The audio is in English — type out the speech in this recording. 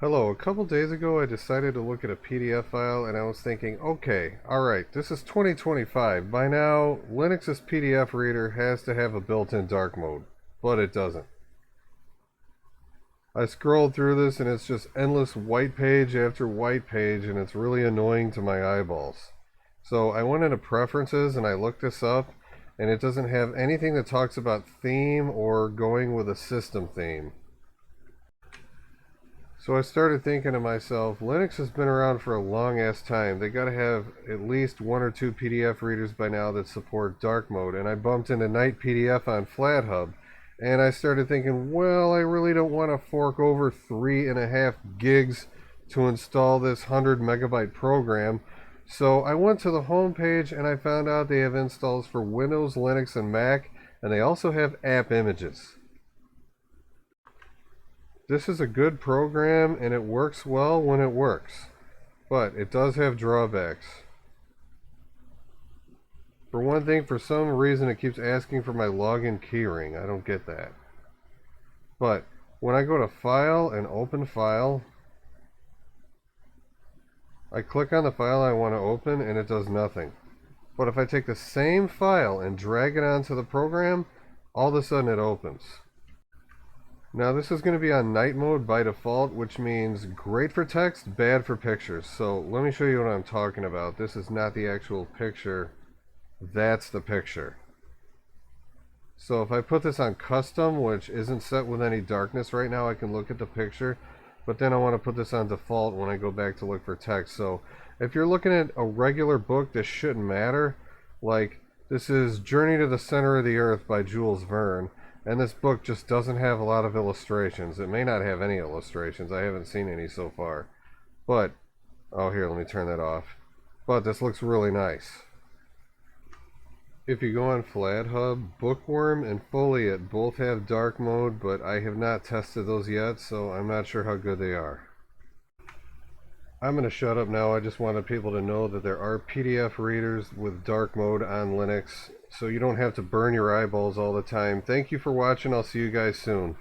Hello, a couple days ago I decided to look at a PDF file and I was thinking, okay, alright, this is 2025. By now, Linux's PDF reader has to have a built-in dark mode, but it doesn't. I scrolled through this and it's just endless white page after white page and it's really annoying to my eyeballs. So I went into preferences and I looked this up and it doesn't have anything that talks about theme or going with a system theme. So I started thinking to myself, Linux has been around for a long ass time. They gotta have at least one or two PDF readers by now that support dark mode. And I bumped into Night PDF on FlatHub. And I started thinking, well, I really don't want to fork over 3.5 gigs to install this 100 megabyte program. So I went to the home page and I found out they have installs for Windows, Linux, and Mac. And they also have app images. This is a good program and it works well when it works, but it does have drawbacks. For one thing, for some reason it keeps asking for my login keyring. I don't get that. But when I go to File and Open File, I click on the file I want to open and it does nothing. But if I take the same file and drag it onto the program, all of a sudden it opens. Now this is going to be on night mode by default, which means great for text, bad for pictures. So let me show you what I'm talking about. This is not the actual picture. That's the picture. So if I put this on custom, which isn't set with any darkness right now, I can look at the picture. But then I want to put this on default when I go back to look for text. So if you're looking at a regular book, this shouldn't matter. Like, this is Journey to the Center of the Earth by Jules Verne. And this book just doesn't have a lot of illustrations. It may not have any illustrations. I haven't seen any so far. But, oh here, let me turn that off. But this looks really nice. If you go on FlatHub, Bookworm and Foliate both have dark mode, but I have not tested those yet, so I'm not sure how good they are. I'm going to shut up now. I just wanted people to know that there are PDF readers with dark mode on Linux, so you don't have to burn your eyeballs all the time. Thank you for watching. I'll see you guys soon.